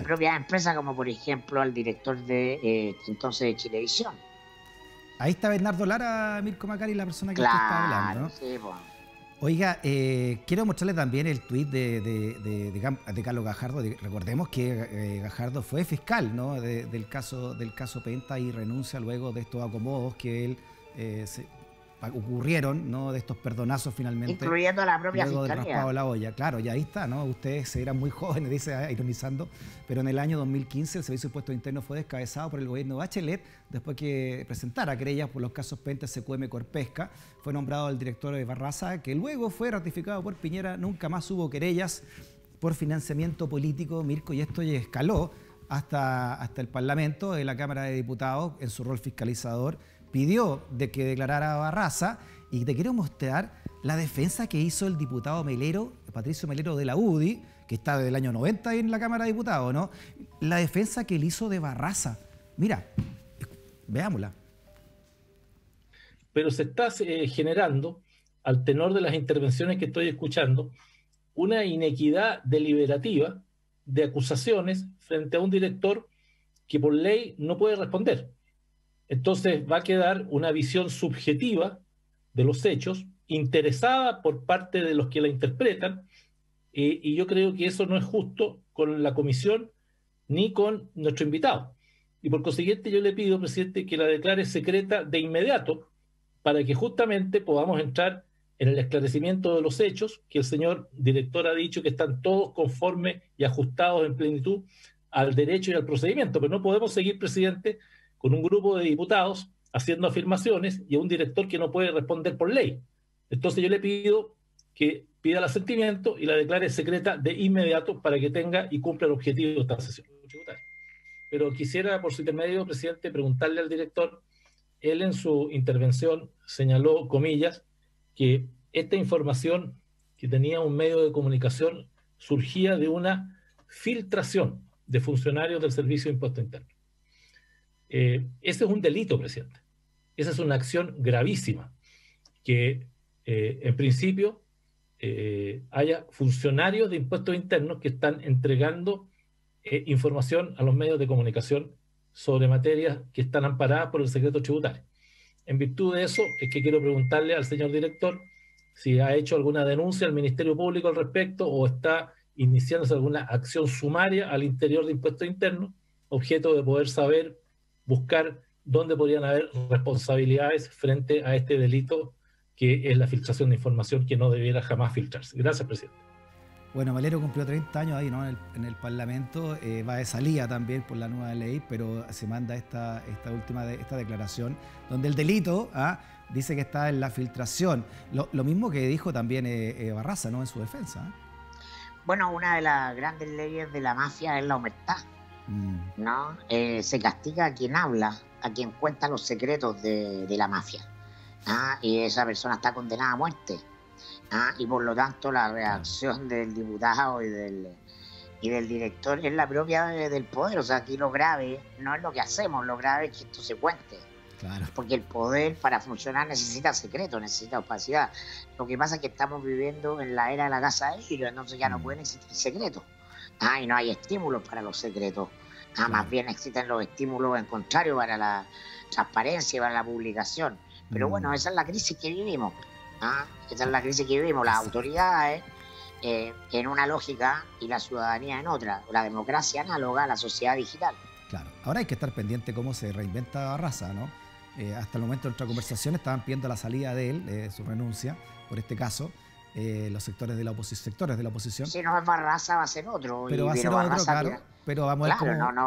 propias empresas, como por ejemplo al director de entonces de Chilevisión. Ahí está Bernardo Lara, Mirko Macari, la persona que usted está hablando, ¿no? Sí, pues. Oiga, quiero mostrarle también el tuit de Carlos Gajardo. Recordemos que Gajardo fue fiscal, ¿no? del caso Penta, y renuncia luego de estos acomodos que él ocurrieron, ¿no? De estos perdonazos finalmente. Incluyendo a la propia luego fiscalía. Del raspado de la olla. Claro, y ahí está, ¿no? Ustedes eran muy jóvenes, dice, ironizando, pero en el año 2015 el Servicio de Impuestos Internos fue descabezado por el gobierno de Bachelet después que presentara querellas por los casos Penta, SQM, Corpesca. Fue nombrado el director de Barraza, que luego fue ratificado por Piñera. Nunca más hubo querellas por financiamiento político, Mirko, y esto ya escaló hasta el Parlamento, de la Cámara de Diputados, en su rol fiscalizador, pidió de que declarara a Barraza. Y te quiero mostrar la defensa que hizo el diputado Melero, Patricio Melero de la UDI, que está desde el año 90 en la Cámara de Diputados, ¿no? La defensa que él hizo de Barraza. Mira, veámosla. Pero se está generando, al tenor de las intervenciones que estoy escuchando, una inequidad deliberativa de acusaciones frente a un director que por ley no puede responder. Entonces va a quedar una visión subjetiva de los hechos, interesada por parte de los que la interpretan, y yo creo que eso no es justo con la comisión ni con nuestro invitado. Y por consiguiente yo le pido, presidente, que la declare secreta de inmediato para que justamente podamos entrar en el esclarecimiento de los hechos, que el señor director ha dicho que están todos conformes y ajustados en plenitud al derecho y al procedimiento. Pero no podemos seguir, presidente, con un grupo de diputados haciendo afirmaciones y a un director que no puede responder por ley. Entonces yo le pido que pida el asentimiento y la declare secreta de inmediato para que tenga y cumpla el objetivo de esta sesión. Pero quisiera, por su intermedio, presidente, preguntarle al director. Él en su intervención señaló, comillas, que esta información que tenía un medio de comunicación surgía de una filtración de funcionarios del Servicio de Impuestos Internos. Ese es un delito, presidente. Esa es una acción gravísima, que en principio haya funcionarios de impuestos internos que están entregando información a los medios de comunicación sobre materias que están amparadas por el secreto tributario. En virtud de eso, es que quiero preguntarle al señor director si ha hecho alguna denuncia al Ministerio Público al respecto o está iniciándose alguna acción sumaria al interior de impuestos internos, objeto de poder saber, buscar dónde podrían haber responsabilidades frente a este delito que es la filtración de información que no debiera jamás filtrarse. Gracias, presidente. Bueno, Melero cumplió 30 años ahí, ¿no? en el Parlamento, va de salida también por la nueva ley, pero se manda esta declaración, donde el delito dice que está en la filtración. Lo mismo que dijo también Barraza, ¿no? En su defensa. Bueno, una de las grandes leyes de la mafia es la omertad, ¿no? Se castiga a quien habla, a quien cuenta los secretos de la mafia, y esa persona está condenada a muerte. Y por lo tanto la reacción del diputado y del director es la propia del poder. O sea, aquí lo grave no es lo que hacemos, lo grave es que esto se cuente. Claro. Porque el poder para funcionar necesita secreto, necesita opacidad. Lo que pasa es que estamos viviendo en la era de la casa de vidrio, entonces ya no pueden existir secretos. Y no hay estímulos para los secretos. Claro. Más bien existen los estímulos en contrario para la transparencia y para la publicación. Pero bueno, esa es la crisis que vivimos. Esa es la crisis que vivimos, las autoridades en una lógica y la ciudadanía en otra, la democracia análoga a la sociedad digital. Claro, ahora hay que estar pendiente cómo se reinventa Barraza, ¿no? Hasta el momento de nuestra conversación estaban pidiendo la salida de él, su renuncia, por este caso, los sectores de la oposición. Si no es Barraza, va a ser otro. Pero va a ser otro, claro. Pero vamos a ver cómo... no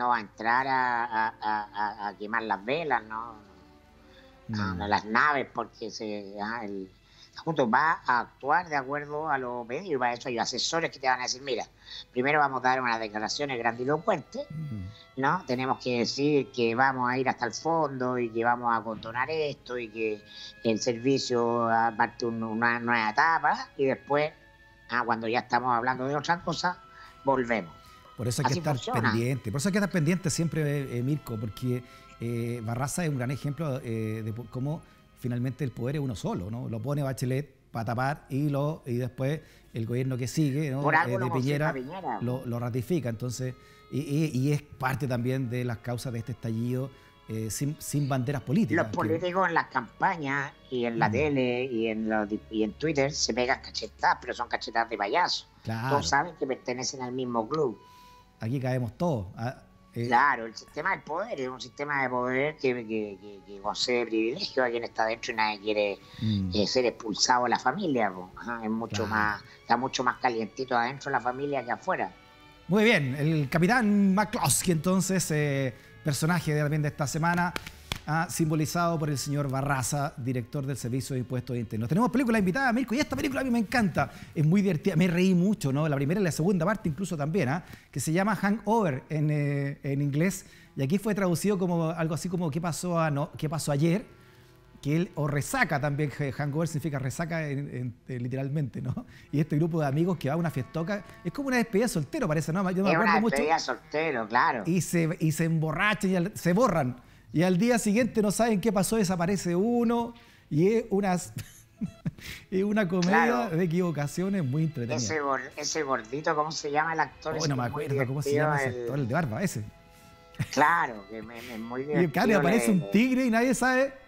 va a entrar a quemar las velas, no las naves, porque el Junto va a actuar de acuerdo a lo pedido, y para eso hay asesores que te van a decir, mira, primero vamos a dar unas declaraciones grandilocuentes, ¿no? Tenemos que decir que vamos a ir hasta el fondo y que vamos a condonar esto y que el servicio parte una nueva etapa, y después, cuando ya estamos hablando de otra cosa, volvemos. Por eso hay que estar pendiente, siempre, Mirko, porque Barraza es un gran ejemplo de cómo finalmente el poder es uno solo, ¿no? Lo pone Bachelet para tapar y después el gobierno que sigue, ¿no? De Piñera lo ratifica. Entonces, y es parte también de las causas de este estallido sin banderas políticas. Los políticos en las campañas y en la tele y en Twitter se pegan cachetadas, pero son cachetadas de payaso. Claro. Todos saben que pertenecen al mismo club. Aquí caemos todos. Claro, el sistema del poder es un sistema de poder que concede privilegio a quien está dentro y nadie quiere ser expulsado de la familia. Es mucho más, está mucho más calientito adentro de la familia que afuera. Muy bien, el capitán McCloskey, entonces, personaje también de esta semana, simbolizado por el señor Barraza, director del Servicio de Impuestos Internos. Tenemos película invitada, Mirko, y esta película a mí me encanta, es muy divertida, me reí mucho, ¿no? La primera y la segunda parte incluso también, que se llama Hangover en inglés, y aquí fue traducido como algo así como ¿qué pasó ayer? O resaca también, Hangover significa resaca literalmente, ¿no? Y este grupo de amigos que va a una fiestoca, es como una despedida de soltero, parece, ¿no? Yo me acuerdo una mucho. Despedida de soltero, claro. Y se emborrachan y se borran. Y al día siguiente no saben qué pasó, desaparece uno, y es una comedia de equivocaciones muy entretenida. Ese gordito, ¿cómo se llama el actor? No me acuerdo cómo se llama ese actor, el de barba, ese. Claro, que es muy divertido. Y acá le aparece un tigre y nadie sabe...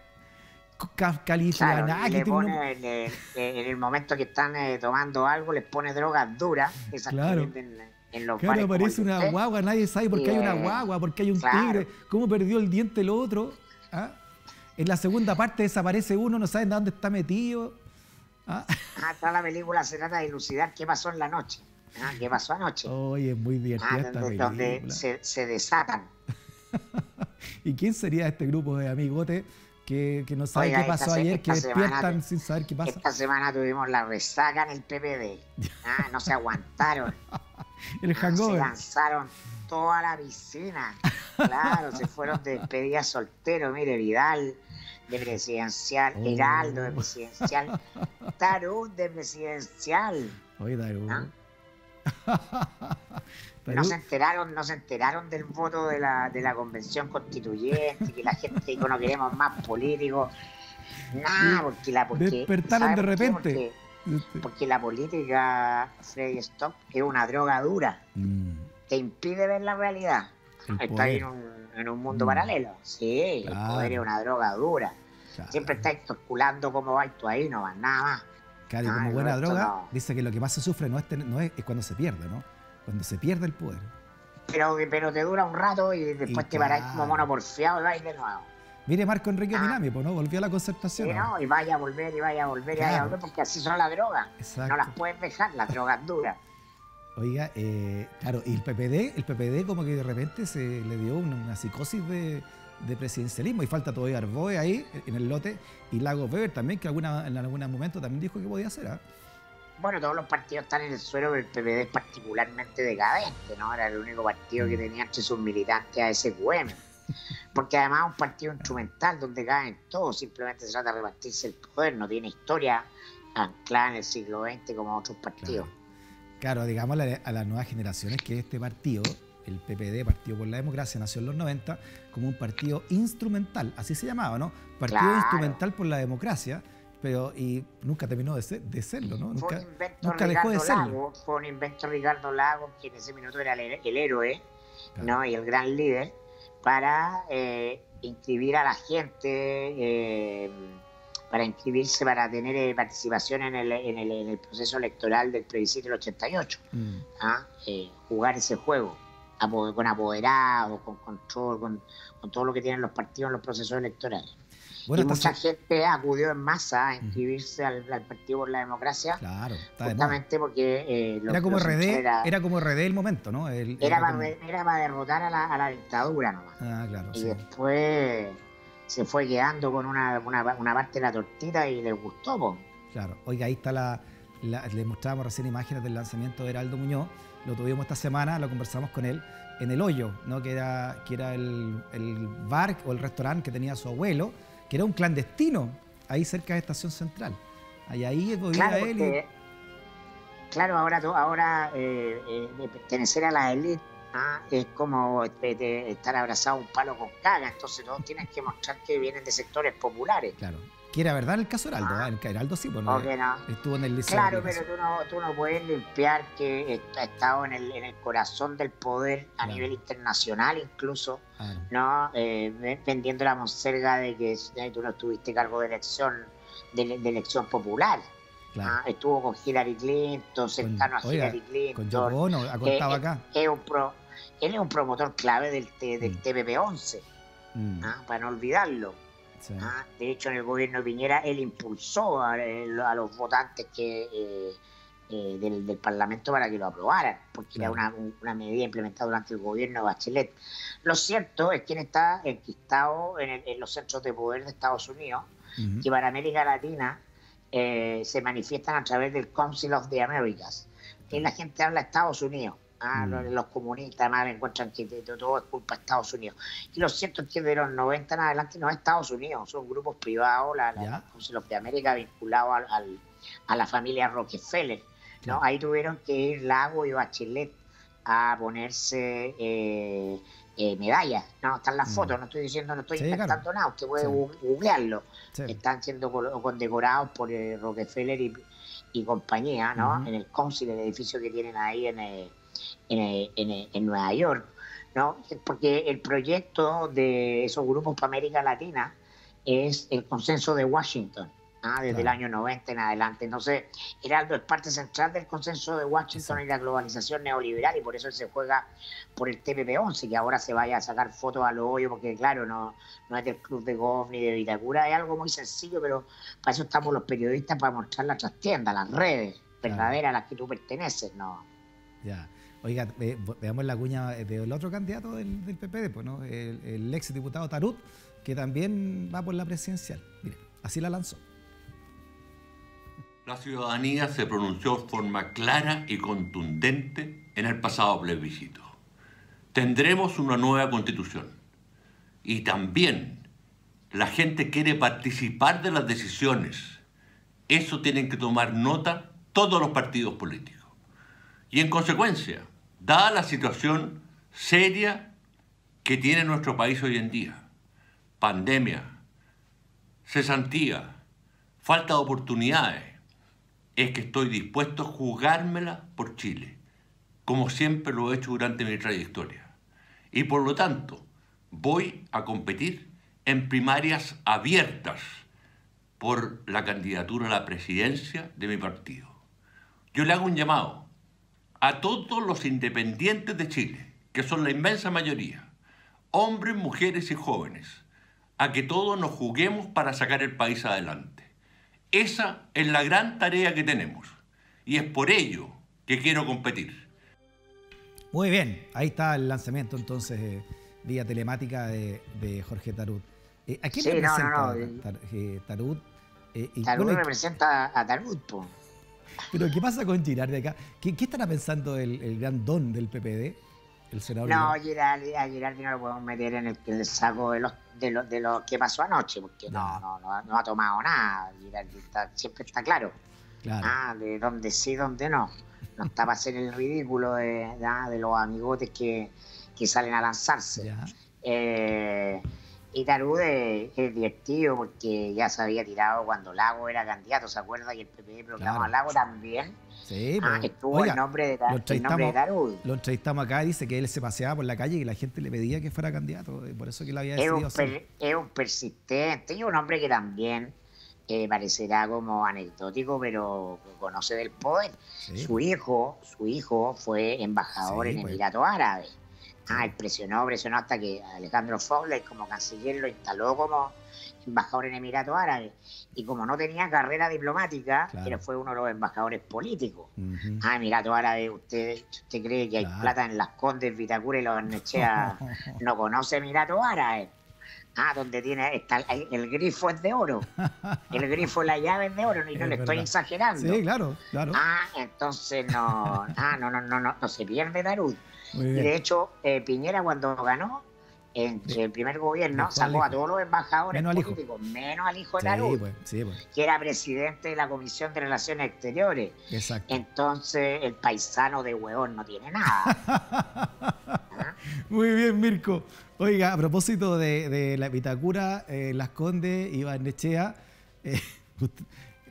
Le pone en el momento que están tomando algo, les pone drogas duras, esas que venden en los bares. Aparece una guagua, nadie sabe por qué hay una guagua, por qué hay un tigre, cómo perdió el diente el otro. En la segunda parte desaparece uno, no saben dónde está metido. Toda la película se trata de dilucidar qué pasó en la noche. ¿Qué pasó anoche? Oye, es muy divertida esta película. Donde se desatan. ¿Y quién sería este grupo de amigotes que no saben qué pasó ayer, que despiertan sin saber qué pasa? Esta semana tuvimos la resaca en el PPD. No se aguantaron. El hangover. Se lanzaron toda la piscina. Claro, se fueron de despedida soltero. Mire, Vidal de presidencial, Heraldo de presidencial, Tarún de presidencial. Oye, Tarún. No se enteraron del voto de la convención constituyente, que la gente dijo no queremos más políticos. Porque despertaron de repente. Porque la política, Freddy Stock, es una droga dura. Te impide ver la realidad. Está ahí en un mundo paralelo. Sí, claro. El poder es una droga dura. Claro. Siempre estáis calculando cómo vais tú ahí, no vas nada más. Claro, y como buena droga, dice que lo que más se sufre no es cuando se pierde, ¿no? Cuando se pierde el poder. Pero te dura un rato y después te paráis como mono porfiado y vais de nuevo. Mire Marco Enrique Minami, pues, ¿no? Volvió a la Concertación. Sí, ¿no? Y vaya a volver, claro. Porque así son las drogas. Exacto. No las puedes dejar, las drogas duras. Oiga, claro, y el PPD como que de repente se le dio una psicosis de presidencialismo, y falta todavía Arboe ahí en el lote, y Lagos Weber también, que en algún momento también dijo que podía hacer. Bueno, todos los partidos están en el suelo, pero el PPD es particularmente decadente, ¿no? Era el único partido que tenía entre sus militantes a SQM. Porque además es un partido instrumental donde caen todos, simplemente se trata de repartirse el poder, no tiene historia anclada en el siglo XX como otros partidos. Claro, digamos a las nuevas generaciones que este partido, el PPD, Partido por la Democracia, nació en los 90 como un partido instrumental, así se llamaba, ¿no? Partido instrumental por la democracia, y nunca terminó de serlo, ¿no? Nunca dejó de serlo. Fue un invento de Ricardo Lagos, que en ese minuto era el héroe, claro, ¿no? Y el gran líder, para inscribir a la gente para inscribirse, para tener participación en el proceso electoral del plebiscito del 88. Jugar ese juego con apoderados, con control, con todo lo que tienen los partidos en los procesos electorales. Bueno, y mucha gente acudió en masa a inscribirse al Partido por la Democracia. Claro, justamente porque era como RD el momento, ¿no? Era para derrotar a la dictadura nomás. Claro. Y después se fue quedando con una parte de la tortita y les gustó, po. Claro. Oiga, ahí está les mostrábamos recién imágenes del lanzamiento de Heraldo Muñoz. Lo tuvimos esta semana, lo conversamos con él en El Hoyo, ¿no? Que era el bar o el restaurante que tenía su abuelo, que era un clandestino, ahí cerca de Estación Central. Ahí vivía él. Claro, ahora pertenecer a la élite es como estar abrazado a un palo con caga, entonces todos tienen que mostrar que vienen de sectores populares. Claro. Que era verdad el caso Heraldo, Heraldo sí, bueno, estuvo en el liceo. Claro, pero tú no puedes limpiar que ha estado en el corazón del poder a nivel internacional incluso, ¿no? Vendiendo la monserga de que tú no tuviste cargo de elección popular. Claro. Estuvo con Hillary Clinton, cercano a Hillary Clinton. Con Joe Bono, ha contado acá. Él es un promotor clave del TPP-11, para no olvidarlo. Sí. De hecho, en el gobierno de Piñera él impulsó a los votantes del Parlamento para que lo aprobaran, porque era una medida implementada durante el gobierno de Bachelet. Lo cierto es que está enquistado en los centros de poder de Estados Unidos, que para América Latina se manifiestan a través del Council of the Americas. Y la gente habla de Estados Unidos. Los comunistas además encuentran que todo es culpa de Estados Unidos. Y lo cierto es que de los 90 en adelante no es Estados Unidos, son grupos privados, la Council of the Americas, vinculados a la familia Rockefeller, ¿no? Ahí tuvieron que ir Lago y Bachelet a ponerse medallas. No, están las fotos, no estoy inventando nada, usted puede googlearlo. Están siendo condecorados por Rockefeller y compañía, ¿no? En el Council, el edificio que tienen ahí en Nueva York, ¿no? Porque el proyecto de esos grupos para América Latina es el consenso de Washington, desde el año 90 en adelante. Entonces, Heraldo es parte central del consenso de Washington y la globalización neoliberal, y por eso él se juega por el TPP-11, que ahora se vaya a sacar fotos a los hoyos, porque claro, no es del Club de Golf ni de Vitacura, es algo muy sencillo, pero para eso estamos los periodistas, para mostrar las trastiendas, las redes verdaderas a las que tú perteneces, ¿no? Ya. Oiga, veamos la cuña del otro candidato del PPD, pues, ¿no? El ex diputado Tarut, que también va por la presidencial. Mire, así la lanzó. La ciudadanía se pronunció de forma clara y contundente en el pasado plebiscito. Tendremos una nueva constitución y también la gente quiere participar de las decisiones. Eso tienen que tomar nota todos los partidos políticos. Y en consecuencia, dada la situación seria que tiene nuestro país hoy en día, pandemia, cesantía, falta de oportunidades, es que estoy dispuesto a jugármela por Chile, como siempre lo he hecho durante mi trayectoria. Y por lo tanto, voy a competir en primarias abiertas por la candidatura a la presidencia de mi partido. Yo le hago un llamado a todos los independientes de Chile, que son la inmensa mayoría, hombres, mujeres y jóvenes, a que todos nos juguemos para sacar el país adelante. Esa es la gran tarea que tenemos y es por ello que quiero competir. Muy bien, ahí está el lanzamiento entonces vía telemática de Jorge Tarut. ¿A quién representa Tarut? Tarut representa a Tarut, po. Pero ¿qué pasa con Girardi acá? ¿Qué estará pensando el gran don del PPD? El senador. No, a Girardi no lo podemos meter en el saco de lo que pasó anoche, porque no ha tomado nada. Girardi siempre está claro. De dónde sí, dónde no. No está para hacer el ridículo de los amigotes que salen a lanzarse. Y Tarut es divertido porque ya se había tirado cuando Lago era candidato, ¿se acuerda? Y el PPD proclamó a Lago también. Sí, estuvo el nombre de Tarut. Lo entrevistamos acá y dice que él se paseaba por la calle y que la gente le pedía que fuera candidato, por eso que lo había decidido hacer. Es un persistente y un hombre que también parecerá como anecdótico, pero conoce del poder. Sí. Su hijo fue embajador Sí, en pues. Emiratos Árabes. Sí. Él presionó hasta que Alejandro Fogler, como canciller, lo instaló como embajador en Emiratos Árabes. Y como no tenía carrera diplomática, Claro. él fue uno de los embajadores políticos. Ujú. Emiratos Árabes, ¿usted cree que hay Claro. plata en Las Condes, Vitacura y Los Barnechea? No conoce Emiratos Árabes. Donde está el grifo es de oro. El grifo, la llave es de oro, y no Es le estoy verdad. exagerando. Sí, claro, claro. Entonces no se pierde Tarut. Muy Y bien. de hecho, Piñera cuando ganó en el primer gobierno dejó al sacó a hijo. todos los embajadores Menos al hijo. políticos, menos al hijo de Sí, Tarut, pues, sí, pues. que era presidente de la Comisión de Relaciones Exteriores. Exacto. Entonces el paisano de huevón no tiene nada. Muy bien, Mirko. Oiga, a propósito de la Vitacura, Las Condes y Barnechea,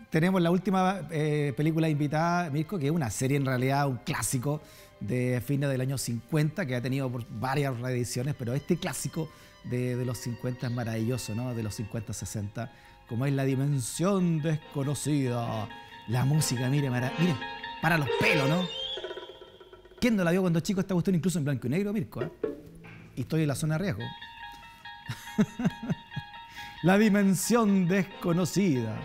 tenemos la última película invitada, Mirko, que es una serie en realidad, un clásico de fines del año 50, que ha tenido varias reediciones, pero este clásico de los 50 es maravilloso, ¿no? De los 50-60, como es La Dimensión Desconocida. La música, mire, mire, para los pelos, ¿no? ¿Quién no la vio cuando chico esta cuestión, incluso en blanco y negro, Mirko? Y estoy en la zona de riesgo. La Dimensión Desconocida.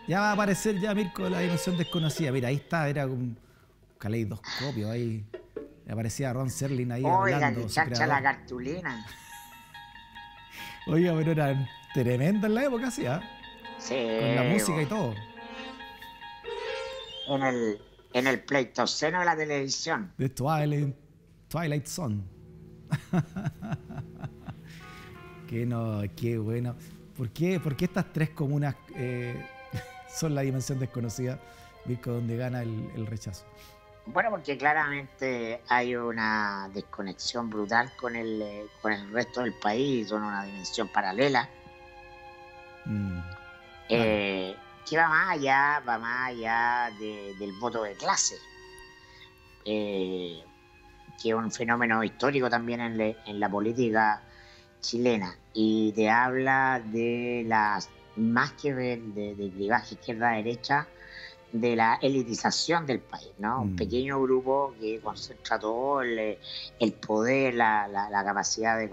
Ya va a aparecer ya, Mirko, La Dimensión Desconocida. Mira, ahí está, era un caleidoscopio ahí. Aparecía Ron Serling ahí Oiga, hablando. que su chancha la creador. cartulina. Oiga, pero eran tremendas en la época, sí, ¿ah? Sí, Con la música y todo. en el pleistoceno de la televisión. De Twilight Zone. Qué bueno. ¿Por qué estas tres comunas son La Dimensión Desconocida, Mirko, donde gana el rechazo? Bueno, porque claramente hay una desconexión brutal con el resto del país, son una dimensión paralela, que va más allá del voto de clase, que es un fenómeno histórico también en la política chilena, y te habla de más que de clivaje izquierda-derecha, de la elitización del país, ¿no? Un pequeño grupo que concentra todo el poder, la capacidad de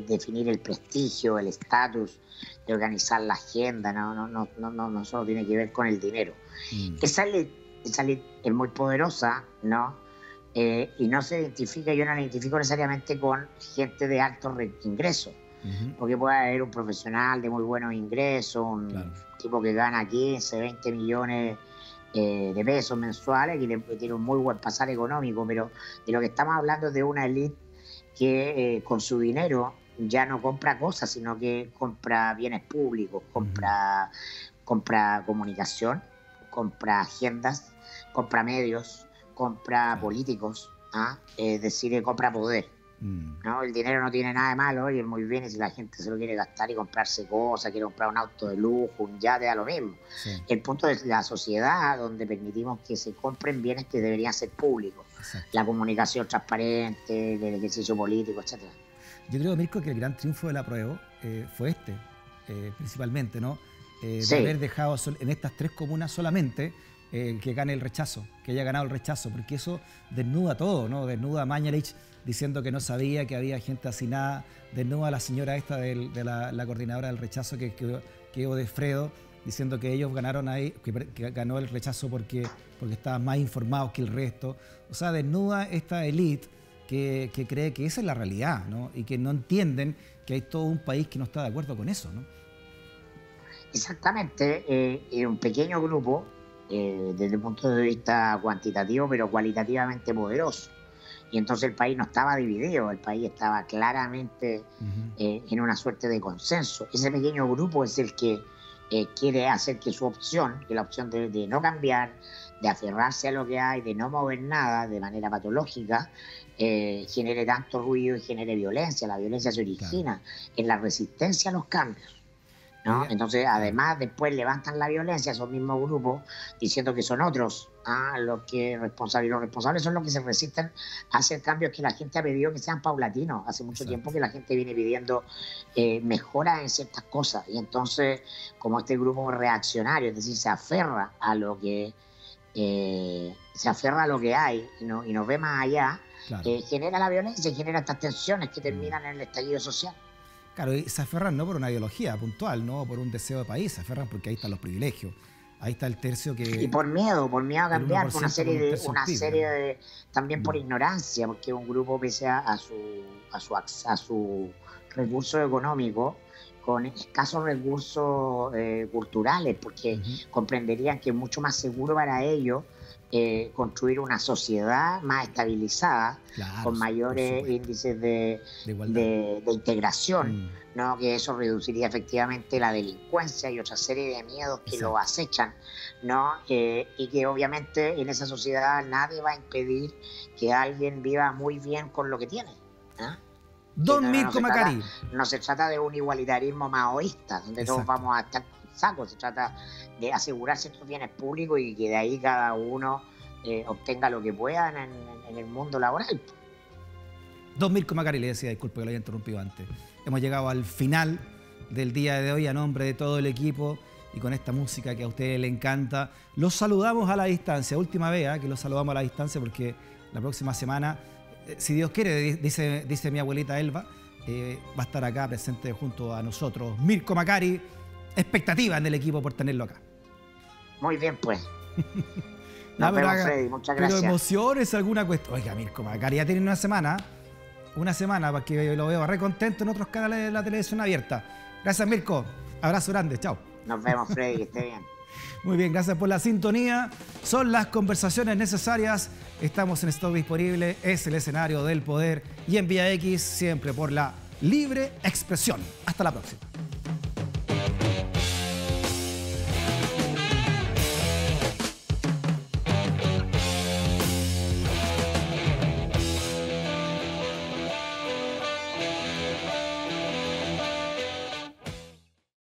definir el prestigio, el estatus, de organizar la agenda, no solo tiene que ver con el dinero. Esa elite es muy poderosa, ¿no? Y no se identifica, yo no la identifico necesariamente con gente de alto ingreso, porque puede haber un profesional de muy buenos ingresos, Claro. tipo que gana 15, 20 millones de pesos mensuales, que tiene un muy buen pasar económico, pero de lo que estamos hablando es de una élite que con su dinero ya no compra cosas, sino que compra bienes públicos, compra comunicación, compra agendas, compra medios, compra políticos, es decir, compra poder. ¿No? El dinero no tiene nada de malo y es muy bien, y si la gente se lo quiere gastar y comprarse cosas, quiere comprar un auto de lujo, un yate, da lo mismo. Sí. El punto es la sociedad donde permitimos que se compren bienes que deberían ser públicos. Exacto. La comunicación transparente, el ejercicio político, etcétera. Yo creo, Mirko, que el gran triunfo del apruebo fue principalmente, ¿no? Sí. De haber dejado en estas tres comunas solamente que gane el rechazo, que haya ganado el rechazo, porque eso desnuda todo, ¿no? Desnuda a Mañalich diciendo que no sabía que había gente asignada, desnuda a la señora esta de la coordinadora del rechazo, que Odefredo, diciendo que ellos ganaron ahí, que ganó el rechazo porque estaban más informados que el resto. O sea, desnuda esta élite que cree que esa es la realidad, ¿no? Y que no entienden que hay todo un país que no está de acuerdo con eso, ¿no? Exactamente, un pequeño grupo, desde el punto de vista cuantitativo, pero cualitativamente poderoso. Y entonces el país no estaba dividido, el país estaba claramente en una suerte de consenso. Ese pequeño grupo es el que quiere hacer que su opción, que la opción de no cambiar, de aferrarse a lo que hay, de no mover nada de manera patológica, genere tanto ruido y genere violencia. La violencia se origina en la resistencia a los cambios. ¿no? Entonces, además, después levantan la violencia esos mismos grupos diciendo que son otros los que responsables. Y los responsables son los que se resisten a hacer cambios que la gente ha pedido que sean paulatinos. Hace mucho tiempo que la gente viene pidiendo mejoras en ciertas cosas. Y entonces, como este grupo reaccionario, es decir, se aferra a lo que hay y no ve más allá, genera la violencia y genera estas tensiones que terminan en el estallido social. Claro, y se aferran no por una ideología puntual, no por un deseo de país, se aferran porque ahí están los privilegios. Ahí está el tercio que... Y por miedo a cambiar, por una serie de también por ignorancia, porque un grupo pese a su recurso económico, con escasos recursos culturales, porque comprenderían que es mucho más seguro para ellos construir una sociedad más estabilizada, con mayores índices de integración, ¿no? Que eso reduciría efectivamente la delincuencia y otra serie de miedos que lo acechan, ¿no? Y que obviamente en esa sociedad nadie va a impedir que alguien viva muy bien con lo que tiene, ¿no? Don Mirko Macari. No se trata de un igualitarismo maoísta, donde todos vamos a estar con sacos. Se trata de asegurarse estos bienes públicos y que de ahí cada uno obtenga lo que pueda en el mundo laboral. Don Mirko Macari, le decía, disculpe que lo haya interrumpido antes. Hemos llegado al final del día de hoy a nombre de todo el equipo y con esta música que a ustedes les encanta. Los saludamos a la distancia. Última vez que los saludamos a la distancia porque la próxima semana, si Dios quiere, dice mi abuelita Elba, va a estar acá presente junto a nosotros. Mirko Macari, expectativas del equipo por tenerlo acá. Muy bien, pues. Nos vemos, Freddy, muchas gracias. Pero emociones, alguna cuestión. Oiga, Mirko Macari ya tiene una semana para que lo veo re contento en otros canales de la televisión abierta. Gracias, Mirko. Abrazo grande, chao. Nos vemos, Freddy, que esté bien. Muy bien, gracias por la sintonía. Son las conversaciones necesarias. Estamos en Stock Disponible, es el escenario del poder y en Vía X siempre por la libre expresión. Hasta la próxima.